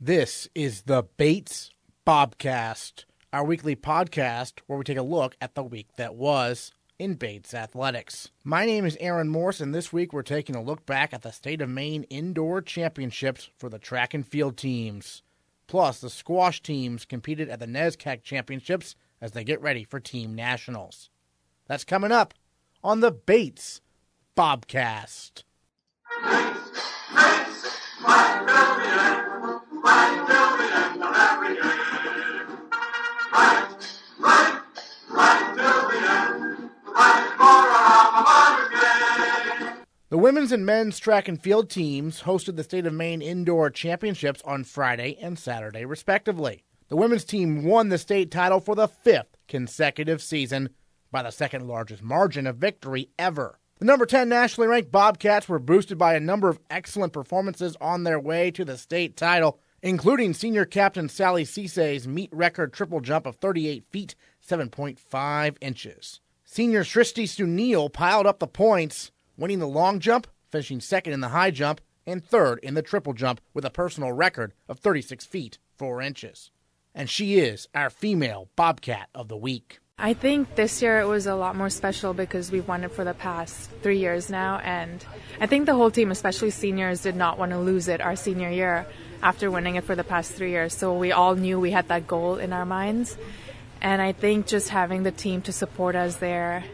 This is the Bates Bobcast, our weekly podcast where we take a look at the week that was in Bates athletics. My name is Aaron Morse, and this week we're taking a look back at the State of Maine Indoor Championships for the track and field teams. Plus, the squash teams competed at the NESCAC Championships as they get ready for Team Nationals. That's coming up on the Bates Bobcast. The women's and men's track and field teams hosted the State of Maine Indoor Championships on Friday and Saturday, respectively. The women's team won the state title for the fifth consecutive season by the second largest margin of victory ever. The number 10 nationally ranked Bobcats were boosted by a number of excellent performances on their way to the state title, including senior captain Sally Cissay's meet record triple jump of 38 feet, 7.5 inches. Senior Srishti Sunil piled up the points, winning the long jump, finishing second in the high jump, and third in the triple jump with a personal record of 36 feet, 4 inches. And she is our female Bobcat of the week. I think this year it was a lot more special because we've won it for the past 3 years now, and I think the whole team, especially seniors, did not want to lose it our senior year after winning it for the past 3 years. So we all knew we had that goal in our minds, and I think just having the team to support us there,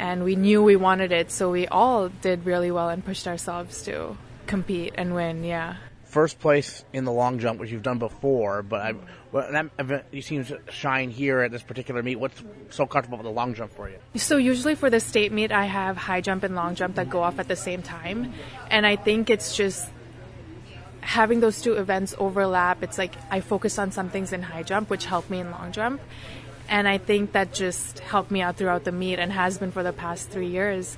and we knew we wanted it, so we all did really well and pushed ourselves to compete and win, yeah. First place in the long jump, which you've done before, but that event, you seem to shine here at this particular meet. What's so comfortable with the long jump for you? So usually for the state meet, I have high jump and long jump that go off at the same time, and I think it's just having those two events overlap. It's like I focus on some things in high jump, which helped me in long jump. And I think that just helped me out throughout the meet and has been for the past 3 years.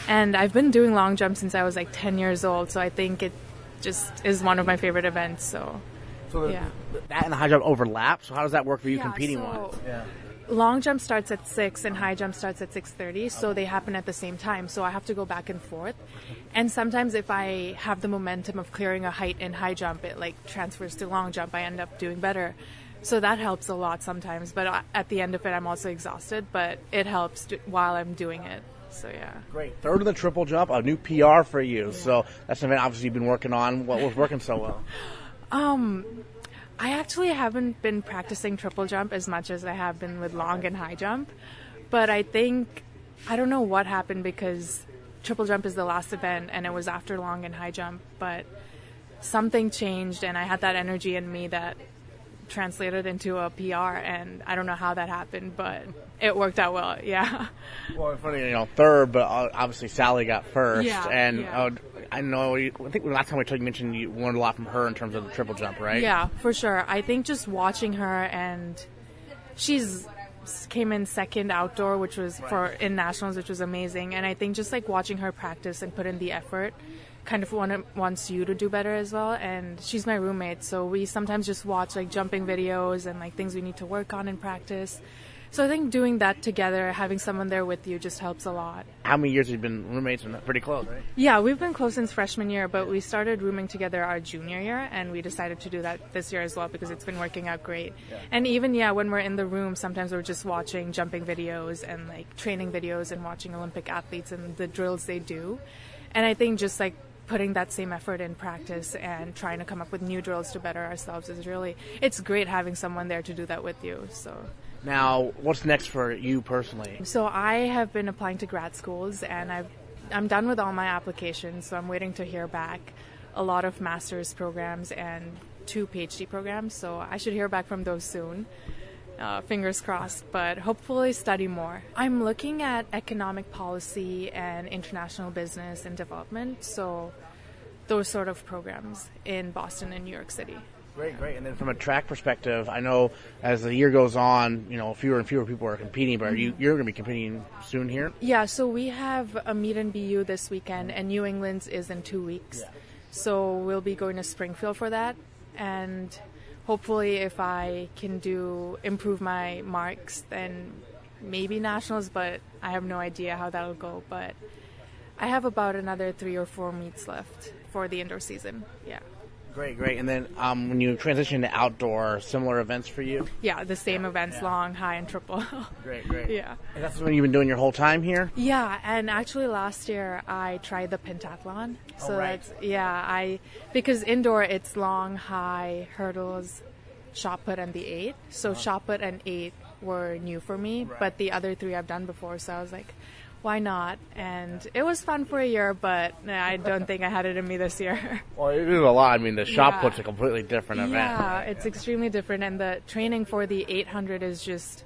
And I've been doing long jump since I was like 10 years old, so I think it just is one of my favorite events. So yeah. That and the high jump overlap, so how does that work for you competing-wise? Long jump starts at 6 and high jump starts at 6:30, so they happen at the same time. So I have to go back and forth. And sometimes if I have the momentum of clearing a height in high jump, it like transfers to long jump. I end up doing better. So that helps a lot sometimes, but at the end of it, I'm also exhausted, but it helps while I'm doing it. So, yeah. Great. Third of the triple jump, a new PR for you. Yeah. So that's an event obviously you've been working on. What was working so well? I actually haven't been practicing triple jump as much as I have been with long and high jump, but I don't know what happened because triple jump is the last event and it was after long and high jump, but something changed and I had that energy in me that translated into a PR, and I don't know how that happened, but it worked out well, yeah. Well, it's funny, third, but obviously Sally got first, and I know, I think the last time we talked, you mentioned you learned a lot from her in terms of the triple jump, right? Yeah, for sure. I think just watching her, and she's came in second outdoor, which was in nationals, which was amazing, and I think just like watching her practice and put in the effort kind of wants you to do better as well, and she's my roommate, so we sometimes just watch like jumping videos and like things we need to work on in practice. So I think doing that together, having someone there with you just helps a lot. How many years have you been roommates? And pretty close, right? Yeah, we've been close since freshman year, but we started rooming together our junior year, and we decided to do that this year as well because it's been working out great. Yeah. And even, when we're in the room, sometimes we're just watching jumping videos and like training videos and watching Olympic athletes and the drills they do. And I think just like putting that same effort in practice and trying to come up with new drills to better ourselves it's great having someone there to do that with you. So now, what's next for you personally? So I have been applying to grad schools, and I'm done with all my applications, so I'm waiting to hear back. A lot of master's programs and 2 PhD programs, so I should hear back from those soon. Fingers crossed, but hopefully study more. I'm looking at economic policy and international business and development, so those sort of programs in Boston and New York City. Great. And then from a track perspective, I know as the year goes on, fewer and fewer people are competing, but you're going to be competing soon here? Yeah, so we have a meet in BU this weekend, and New England's is in 2 weeks. Yeah. So we'll be going to Springfield for that, and hopefully if I can improve my marks, then maybe nationals, but I have no idea how that'll go. But I have about another 3 or 4 meets left for the indoor season, yeah. Great. And then when you transition to outdoor, similar events for you? Yeah, the same events, long, high, and triple. Great. Yeah. And that's what you've been doing your whole time here? Yeah, and actually last year I tried the pentathlon. So right. because indoor it's long, high, hurdles, shot put, and the 8. So shot put and 8 were new for me, but the other 3 I've done before. So I was like, why not? And it was fun for a year, but I don't think I had it in me this year. Well, it is a lot. I mean, the shot put's a completely different event. Yeah, it's extremely different, and the training for the 800 is just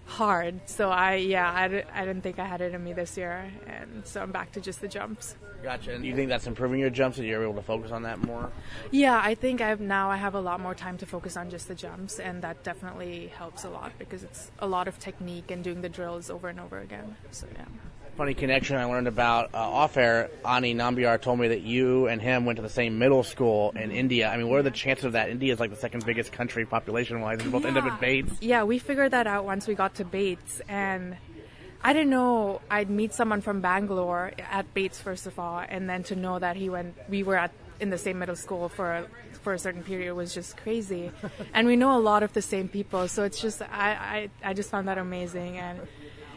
hard. So I didn't think I had it in me this year, and so I'm back to just the jumps. Gotcha. And you think that's improving your jumps, and you're able to focus on that more? Yeah, I think I have a lot more time to focus on just the jumps, and that definitely helps a lot because it's a lot of technique and doing the drills over and over again. So yeah. Funny connection I learned about off air. Ani Nambiar told me that you and him went to the same middle school in India. I mean, what are the chances of that? India is like the second biggest country population-wise, and both end up at Bates. Yeah, we figured that out once we got to Bates, and I didn't know I'd meet someone from Bangalore at Bates first of all, and then to know that we were in the same middle school for a certain period was just crazy. And we know a lot of the same people, so it's just I just found that amazing, and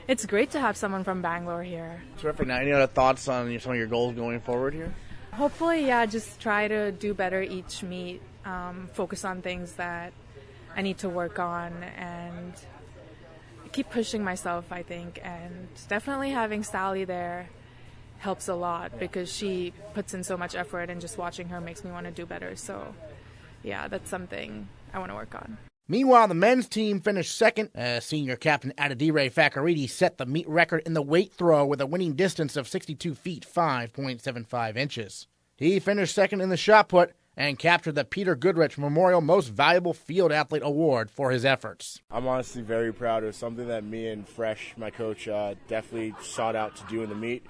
it's great to have someone from Bangalore here. Terrific. Now, any other thoughts on some of your goals going forward here? Hopefully, just try to do better each meet, focus on things that I need to work on, and keep pushing myself, I think. And definitely having Sally there helps a lot because she puts in so much effort, and just watching her makes me want to do better. So, yeah, that's something I want to work on. Meanwhile, the men's team finished second. Senior captain Adedire Fakorede set the meet record in the weight throw with a winning distance of 62 feet, 5.75 inches. He finished second in the shot put and captured the Peter Goodrich Memorial Most Valuable Field Athlete Award for his efforts. I'm honestly very proud. It was something that me and Fresh, my coach, definitely sought out to do in the meet.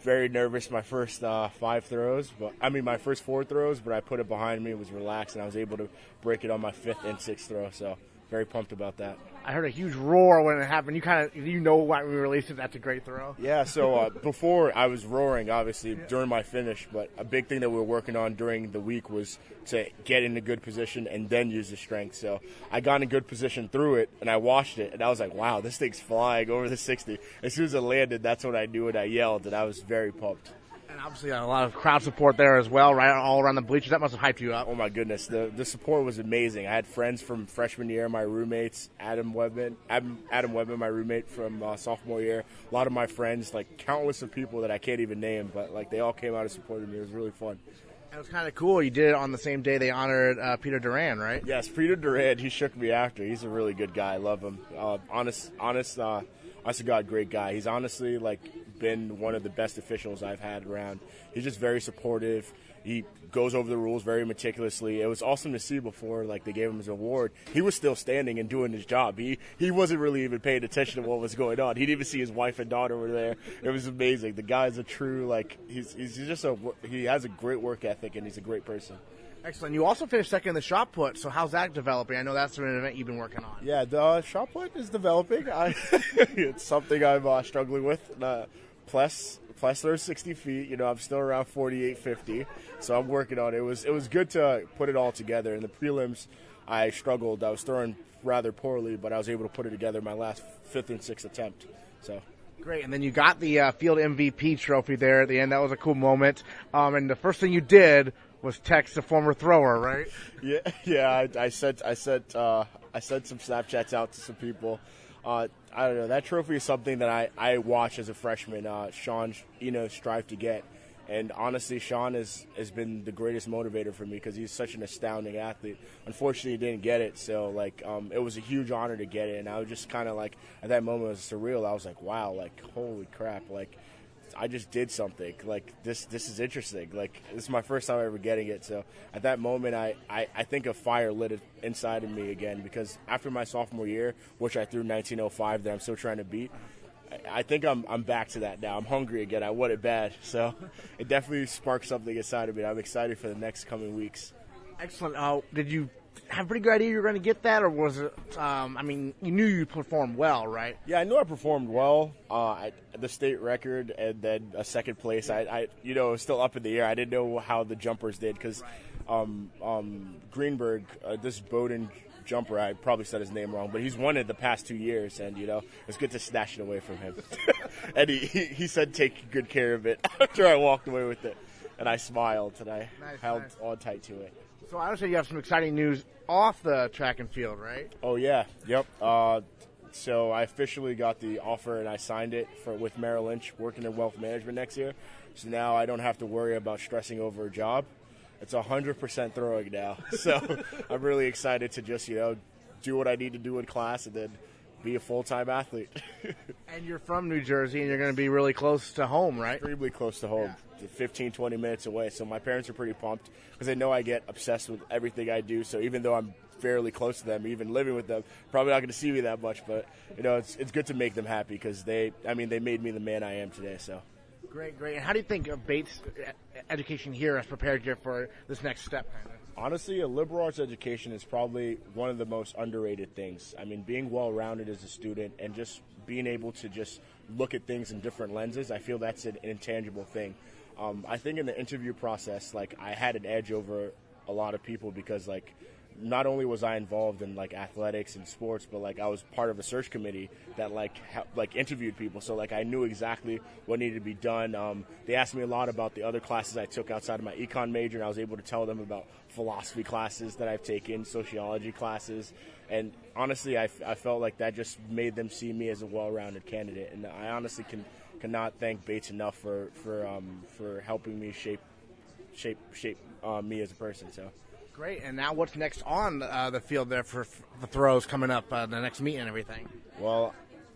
Very nervous my first my first 4 throws, but I put it behind me. It was relaxed, and I was able to break it on my 5th and 6th throw. So very pumped about that. I heard a huge roar when it happened. You know why we released it. That's a great throw. Yeah, so before I was roaring, obviously, during my finish, but a big thing that we were working on during the week was to get in a good position and then use the strength. So I got in a good position through it, and I watched it, and I was like, wow, this thing's flying over the 60. As soon as it landed, that's when I knew it. I yelled, and I was very pumped. And obviously a lot of crowd support there as well, right, all around the bleachers. That must have hyped you up. Oh, my goodness. The support was amazing. I had friends from freshman year, my roommates, Adam Webman, my roommate from sophomore year. A lot of my friends, like countless of people that I can't even name, but like they all came out and supported me. It was really fun. It was kind of cool. You did it on the same day they honored Peter Duran, right? Yes, Peter Duran. He shook me after. He's a really good guy. I love him. Honest to God, great guy. He's honestly been one of the best officials I've had around. He's just very supportive. He goes over the rules very meticulously. It was awesome to see before they gave him his award. He was still standing and doing his job. He wasn't really even paying attention to what was going on. He didn't even see his wife and daughter were there. It was amazing. The guy's a true he has a great work ethic, and he's a great person. Excellent. You also finished second in the shot put, so how's that developing? I know that's an event you've been working on. Yeah, the shot put is developing. It's something I'm struggling with. Plus there's 60 feet. I'm still around 48, 50, so I'm working on it. It was good to put it all together. In the prelims, I struggled. I was throwing rather poorly, but I was able to put it together my last 5th and 6th attempt. So. Great, and then you got the field MVP trophy there at the end. That was a cool moment. And the first thing you did was text a former thrower, right? Yeah. I sent some Snapchats out to some people. I don't know. That trophy is something that I watch as a freshman. Sean, strive to get. And honestly, Sean has been the greatest motivator for me because he's such an astounding athlete. Unfortunately, he didn't get it, so it was a huge honor to get it. And I was just kind of at that moment, it was surreal. I was like, wow, holy crap, I just did something. This is interesting. This is my first time ever getting it. So at that moment, I think a fire lit it inside of me again because after my sophomore year, which I threw 1905 that I'm still trying to beat, I think I'm back to that now. I'm hungry again. I want it bad. So it definitely sparked something inside of me. I'm excited for the next coming weeks. Excellent. Did you have a pretty good idea you were going to get that, or was it, you knew you performed well, right? Yeah, I knew I performed well. The state record and then a second place, it was still up in the air. I didn't know how the jumpers did because Greenberg, this Bowdoin jumper, I probably said his name wrong, but he's won it the past 2 years, and, it's good to snatch it away from him. And he said take good care of it after I walked away with it. And I smiled, and I held on tight to it. So I understand you have some exciting news off the track and field, right? Oh, yeah. Yep. So I officially got the offer, and I signed it with Merrill Lynch, working in wealth management next year. So now I don't have to worry about stressing over a job. It's 100% throwing now. So I'm really excited to just, do what I need to do in class and then be a full-time athlete. And you're from New Jersey, and you're going to be really close to home, right? Extremely close to home, 15, 20 minutes away. So my parents are pretty pumped because they know I get obsessed with everything I do. So even though I'm fairly close to them, even living with them, probably not going to see me that much. But, it's good to make them happy because they made me the man I am today. So. Great. And how do you think Bates education here has prepared you for this next step? Honestly, a liberal arts education is probably one of the most underrated things. Being well-rounded as a student and just being able to just look at things in different lenses, I feel that's an intangible thing. I think in the interview process, I had an edge over a lot of people because, not only was I involved in athletics and sports, but I was part of a search committee that interviewed people. So I knew exactly what needed to be done. They asked me a lot about the other classes I took outside of my econ major, and I was able to tell them about philosophy classes that I've taken, sociology classes, and honestly, I felt like that just made them see me as a well-rounded candidate. And I honestly cannot thank Bates enough for helping me shape me as a person. So. Great, and now what's next on the field there for the throws coming up, the next meet and everything? Well,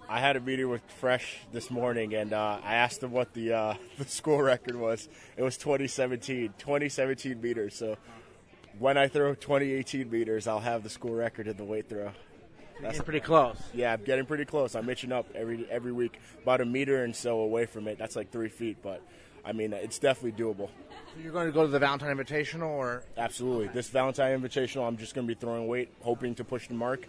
I had a meeting with Fresh this morning, and I asked them what the school record was. It was 2017 meters. So when I throw 2018 meters, I'll have the school record in the weight throw. That's pretty close. Yeah, I'm getting pretty close. I'm itching up every week, about a meter and so away from it. That's 3 feet, but it's definitely doable. So you're going to go to the Valentine Invitational, or? Absolutely. This Valentine Invitational, I'm just going to be throwing weight, hoping to push the mark,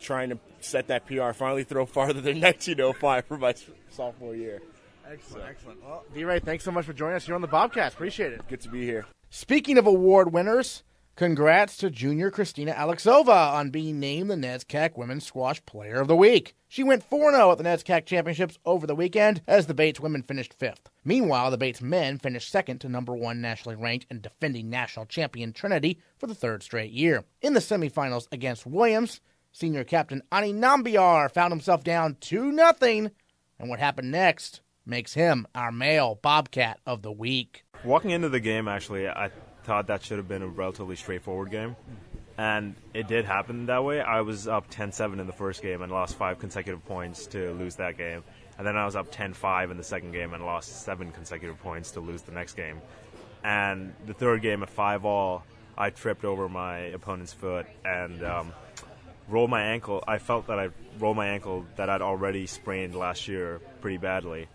trying to set that PR, finally throw farther than 1905 for my sophomore year. Excellent. Well, D-Ray, thanks so much for joining us here on the Bobcast. Appreciate it. Good to be here. Speaking of award winners, congrats to junior Kristina Alexova on being named the NESCAC Women's Squash Player of the Week. She went 4-0 at the NESCAC Championships over the weekend as the Bates women finished 5th. Meanwhile, the Bates men finished 2nd to number 1 nationally ranked and defending national champion Trinity for the 3rd straight year. In the semifinals against Williams, senior captain Ani Nambiar found himself down 2-0, and what happened next makes him our male Bobcat of the week. Walking into the game, actually, I thought that should have been a relatively straightforward game, and it did happen that way. I was up 10-7 in the first game and lost 5 consecutive points to lose that game, and then I was up 10-5 in the second game and lost 7 consecutive points to lose the next game. And the third game at 5-all, I tripped over my opponent's foot and rolled my ankle. I felt that I rolled my ankle that I'd already sprained last year pretty badly,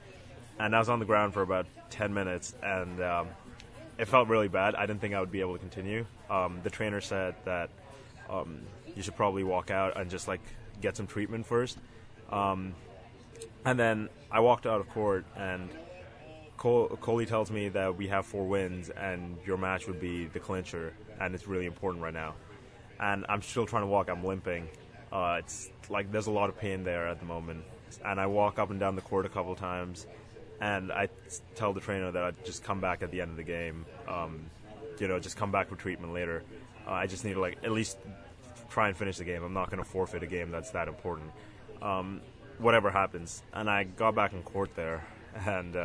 and I was on the ground for about 10 minutes, and it felt really bad. I didn't think I would be able to continue. The trainer said that you should probably walk out and just get some treatment first. And then I walked out of court, and Coley tells me that we have 4 wins and your match would be the clincher, and it's really important right now. And I'm still trying to walk. I'm limping. It's there's a lot of pain there at the moment. And I walk up and down the court a couple of times, and I tell the trainer that I'd just come back at the end of the game, just come back for treatment later. I just need to at least try and finish the game. I'm not going to forfeit a game that's that important. Whatever happens. And I got back in court there, and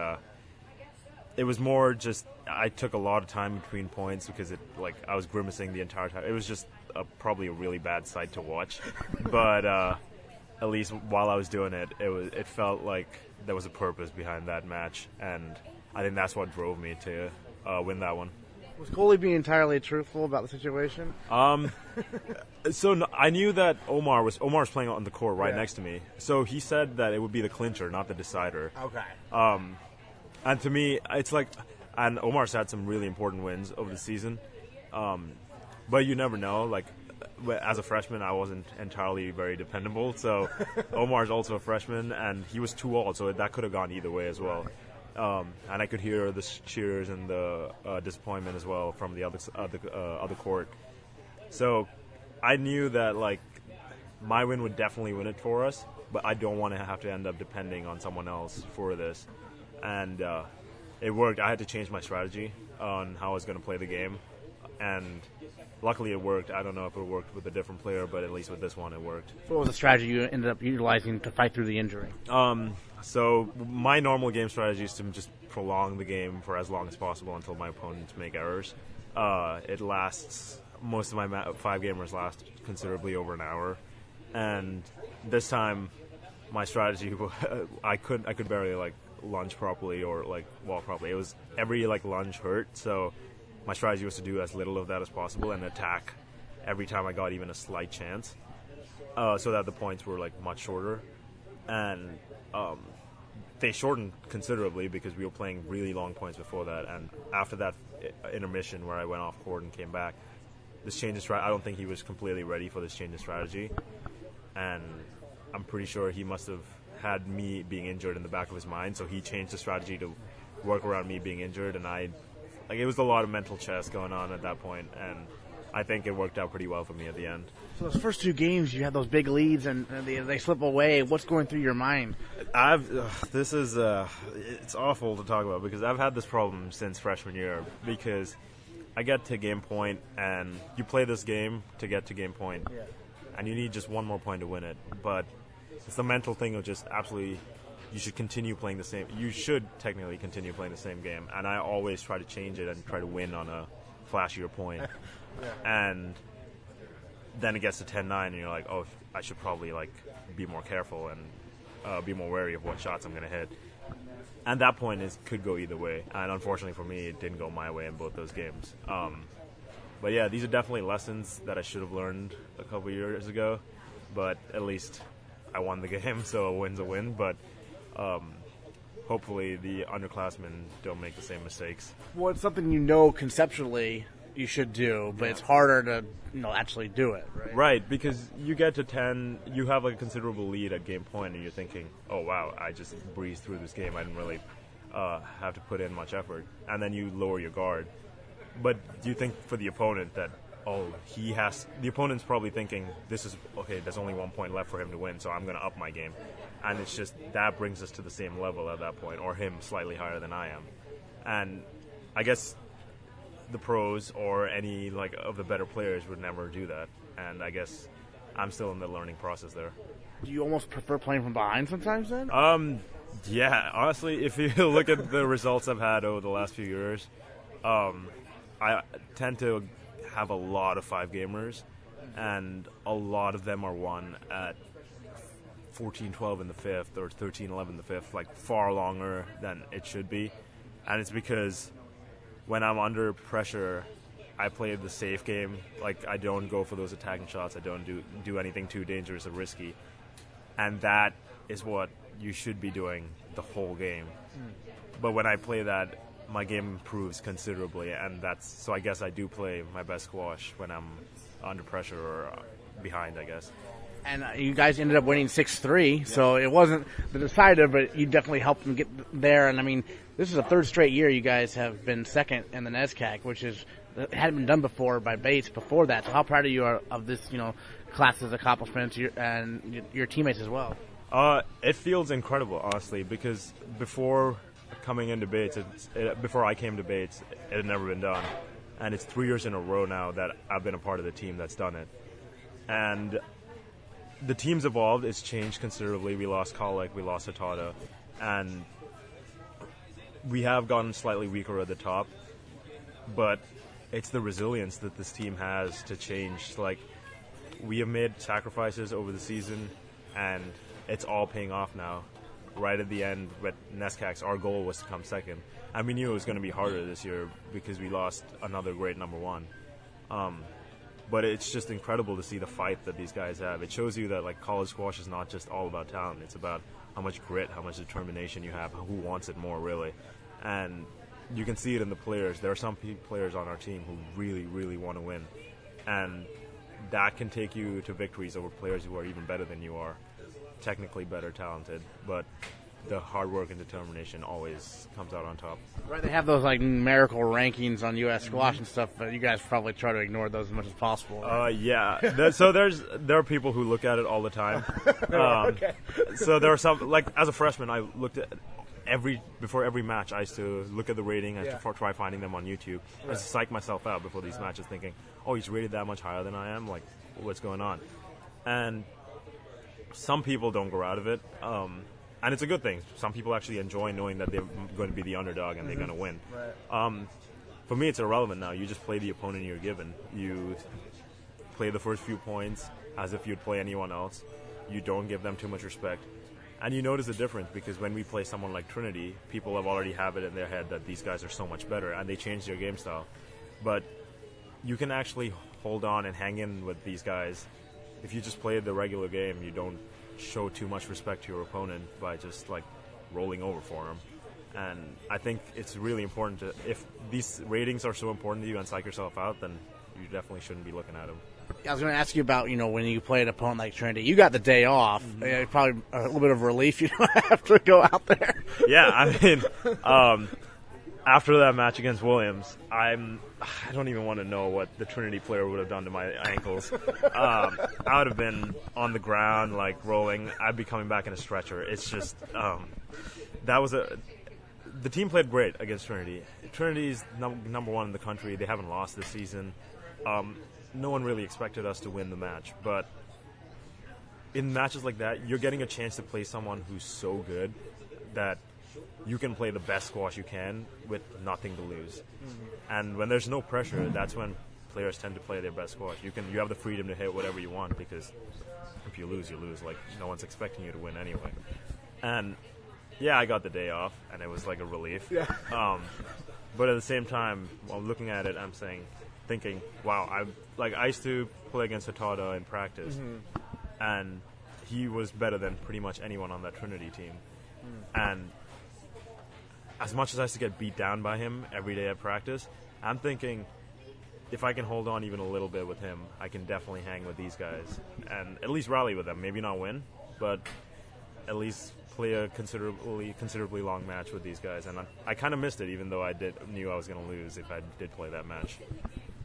it was more just I took a lot of time between points because I was grimacing the entire time. It was just probably a really bad sight to watch, but at least while I was doing it, it felt like there was a purpose behind that match, and I think that's what drove me to win that one. Was Coley being entirely truthful about the situation? So I knew that Omar's playing on the court right next to me, so he said that it would be the clincher, not the decider. Okay. And to me, it's and Omar's had some really important wins over the season, But you never know. Like, as a freshman, I wasn't entirely very dependable. So Omar's also a freshman, and he was too old, so that could have gone either way as well. And I could hear the cheers and the disappointment as well from the other court. So I knew that, like, my win would definitely win it for us, but I don't want to have to end up depending on someone else for this. And it worked. I had to change my strategy on how I was going to play the game, and luckily it worked. I don't know if it worked with a different player, but at least with this one it worked. What was the strategy you ended up utilizing to fight through the injury? So my normal game strategy is to just prolong the game for as long as possible until my opponents make errors. It lasts, most of my 5-gamers last considerably over an hour. And this time, my strategy, I could barely, like, lunge properly or, like, walk properly. It was every, like, lunge hurt, so my strategy was to do as little of that as possible and attack every time I got even a slight chance, so that the points were, like, much shorter. And they shortened considerably because we were playing really long points before that. And after that intermission where I went off court and came back, this change of strategy, I don't think he was completely ready for this change of strategy. And I'm pretty sure he must have had me being injured in the back of his mind, so he changed the strategy to work around me being injured. And it was a lot of mental chess going on at that point, and I think it worked out pretty well for me at the end. So those first 2 games, you had those big leads, and they slip away. What's going through your mind? It's awful to talk about because I've had this problem since freshman year, because I get to game point, and you play this game to get to game point. Yeah. And you need just one more point to win it. But it's the mental thing of just absolutely, you should continue playing the same. You should technically continue playing the same game. And I always try to change it and try to win on a flashier point. Yeah. And then it gets to 10-9, and you're like, oh, I should probably, like, be more careful and be more wary of what shots I'm going to hit. And that point could go either way. And unfortunately for me, it didn't go my way in both those games. But yeah, these are definitely lessons that I should have learned a couple years ago. But at least I won the game, so a win's a win. But hopefully the underclassmen don't make the same mistakes. Well, it's something conceptually you should do, but it's harder to actually do it, right? Right, because you get to 10, you have, like, a considerable lead at game point, and you're thinking, oh, wow, I just breezed through this game. I didn't really have to put in much effort. And then you lower your guard. But do you think for the opponent that, the opponent's probably thinking, there's only 1 point left for him to win, so I'm going to up my game. And it's just, that brings us to the same level at that point, or him slightly higher than I am. And I guess the pros or any, like, of the better players would never do that. And I guess I'm still in the learning process there. Do you almost prefer playing from behind sometimes then? Yeah, honestly, if you look at the results I've had over the last few years, I tend to have a lot of 5-gamers, and a lot of them are won at 14-12 in the 5th or 13-11 in the 5th, like, far longer than it should be. And it's because when I'm under pressure, I play the safe game. Like, I don't go for those attacking shots. I don't do anything too dangerous or risky. And that is what you should be doing the whole game. But when I play that, my game improves considerably, and so I guess I do play my best squash when I'm under pressure or behind, I guess. And you guys ended up winning 6-3, so it wasn't the decider, but you definitely helped them get there. And, I mean, this is a 3rd straight year you guys have been second in the NESCAC, which hadn't been done before by Bates before that. So how proud are you of this, class's accomplishments and your teammates as well? It feels incredible, honestly, because before coming into Bates, before I came to Bates, it had never been done. And it's 3 years in a row now that I've been a part of the team that's done it. And the team's evolved. It's changed considerably. We lost Kolek, we lost Hatada, and we have gotten slightly weaker at the top. But it's the resilience that this team has to change. Like, we have made sacrifices over the season, and it's all paying off now. Right at the end, with NESCACs, our goal was to come second. And we knew it was going to be harder this year because we lost another great number 1. But it's just incredible to see the fight that these guys have. It shows you that, like, college squash is not just all about talent. It's about how much grit, how much determination you have, who wants it more, really. And you can see it in the players. There are some players on our team who really, really want to win. And that can take you to victories over players who are even better than you are, technically better, talented, but the hard work and determination always comes out on top. Right, they have those like numerical rankings on U.S. squash and stuff, but you guys probably try to ignore those as much as possible. Right? Yeah. So there are people who look at it all the time. Okay. So there are some, like as a freshman, I looked at before every match. I used to look at the rating. I used to try finding them on YouTube. I used to psych myself out before these matches, thinking, "Oh, he's rated that much higher than I am. Like, what's going on?" And some people don't grow out of it. And it's a good thing. Some people actually enjoy knowing that they're going to be the underdog and they're going to win. Right. For me, it's irrelevant now. You just play the opponent you're given. You play the first few points as if you'd play anyone else. You don't give them too much respect. And you notice the difference because when we play someone like Trinity, people have already have it in their head that these guys are so much better, and they change their game style. But you can actually hold on and hang in with these guys. If you just play the regular game, you don't show too much respect to your opponent by just like rolling over for him. And I think it's really important to, if these ratings are so important to you and psych yourself out, then you definitely shouldn't be looking at them. I was going to ask you about, when you play an opponent like Trinity, you got the day off. Probably a little bit of relief you don't have to go out there. Yeah, I mean, after that match against Williams, I don't even want to know what the Trinity player would have done to my ankles. I would have been on the ground, like rolling. I'd be coming back in a stretcher. It's just the team played great against Trinity. Trinity's number one in the country. They haven't lost this season. No one really expected us to win the match, but in matches like that, you're getting a chance to play someone who's so good that you can play the best squash you can with nothing to lose. And when there's no pressure, that's when players tend to play their best squash. You have the freedom to hit whatever you want because if you lose, you lose. Like, no one's expecting you to win anyway. And yeah, I got the day off, and it was like a relief. Yeah. But at the same time, while looking at it, I'm thinking, wow, I used to play against Hatada in practice, and he was better than pretty much anyone on that Trinity team. And as much as I used to get beat down by him every day at practice, I'm thinking if I can hold on even a little bit with him, I can definitely hang with these guys and at least rally with them. Maybe not win, but at least play a considerably long match with these guys. And I kind of missed it, even though I knew I was going to lose if I did play that match.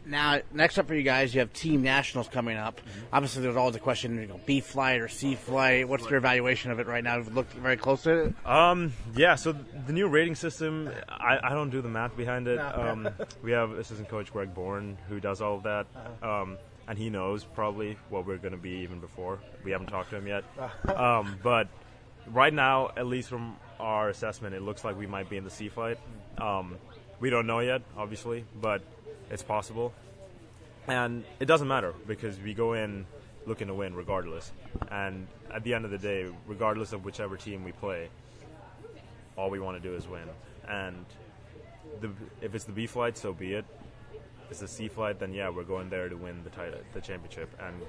Now, next up for you guys, you have Team Nationals coming up. Obviously, there's always a question, B flight or C flight. What's your evaluation of it right now? Have you looked very close to it? Yeah, so the new rating system, I don't do the math behind it. We have assistant coach Greg Bourne who does all of that. And he knows probably what we're going to be even before. We haven't talked to him yet. But right now, at least from our assessment, it looks like we might be in the C flight. We don't know yet, obviously, but it's possible. And it doesn't matter because we go in looking to win regardless. And at the end of the day, regardless of whichever team we play, all we want to do is win. And if it's the B flight, so be it. If it's the C flight, then yeah, we're going there to win the championship and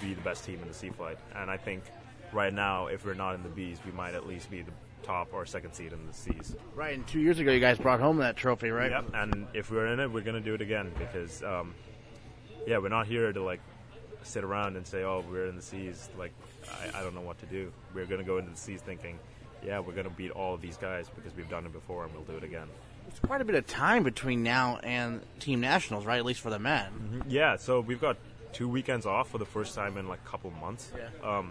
be the best team in the C flight. And I think right now, if we're not in the Bs, we might at least be the top or second seed in the Cs. Right, and 2 years ago you guys brought home that trophy, right? Yep, and if we're in it, we're going to do it again because, we're not here to, sit around and say, oh, we're in the Cs. I don't know what to do. We're going to go into the Cs thinking, yeah, we're going to beat all of these guys because we've done it before and we'll do it again. It's quite a bit of time between now and Team Nationals, right, at least for the men. Mm-hmm. Yeah, so we've got 2 weekends off for the first time in, a couple months. Yeah.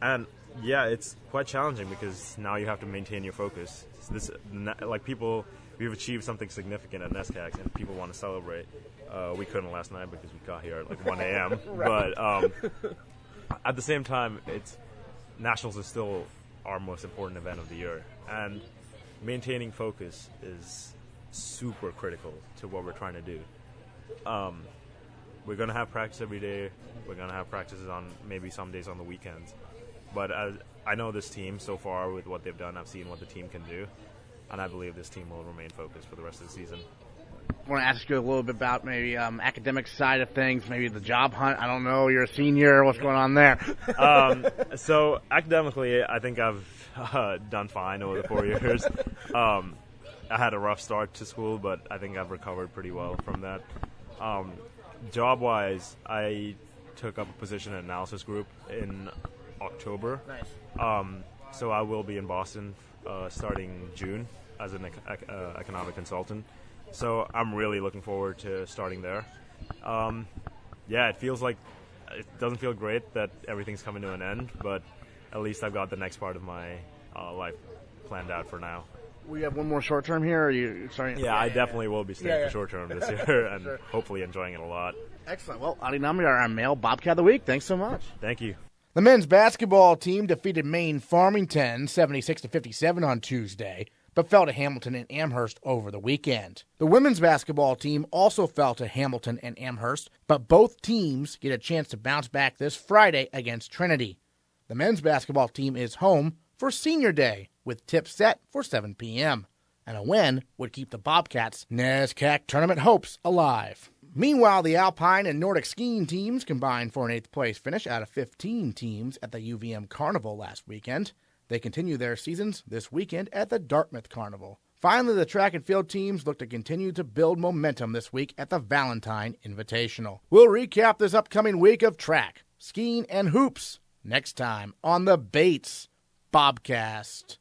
And yeah, it's quite challenging because now you have to maintain your focus. We've achieved something significant at NESCAC and people want to celebrate. We couldn't last night because we got here at 1 a.m. Right. But at the same time, Nationals is still our most important event of the year. And maintaining focus is super critical to what we're trying to do. We're going to have practice every day. We're going to have practices on maybe some days on the weekends. But I know this team so far with what they've done. I've seen what the team can do, and I believe this team will remain focused for the rest of the season. I want to ask you a little bit about maybe academic side of things, maybe the job hunt. I don't know. You're a senior. What's going on there? So academically, I think I've done fine over the 4 years. I had a rough start to school, but I think I've recovered pretty well from that. Job-wise, I took up a position in analysis group in October. Nice. So I will be in Boston starting June as an economic consultant. So I'm really looking forward to starting there. It feels like it doesn't feel great that everything's coming to an end, but at least I've got the next part of my life planned out for now. We have one more short term here. Or are you starting? Yeah, I definitely will be staying for short term this year and Sure. hopefully enjoying it a lot. Excellent. Well, Adi Nambiar, our male Bobcat of the week. Thanks so much. Thank you. The men's basketball team defeated Maine Farmington 76-57 on Tuesday, but fell to Hamilton and Amherst over the weekend. The women's basketball team also fell to Hamilton and Amherst, but both teams get a chance to bounce back this Friday against Trinity. The men's basketball team is home for Senior Day, with tips set for 7 p.m. And a win would keep the Bobcats' NESCAC tournament hopes alive. Meanwhile, the Alpine and Nordic skiing teams combined for an 8th place finish out of 15 teams at the UVM Carnival last weekend. They continue their seasons this weekend at the Dartmouth Carnival. Finally, the track and field teams look to continue to build momentum this week at the Valentine Invitational. We'll recap this upcoming week of track, skiing, and hoops next time on the Bates Bobcast.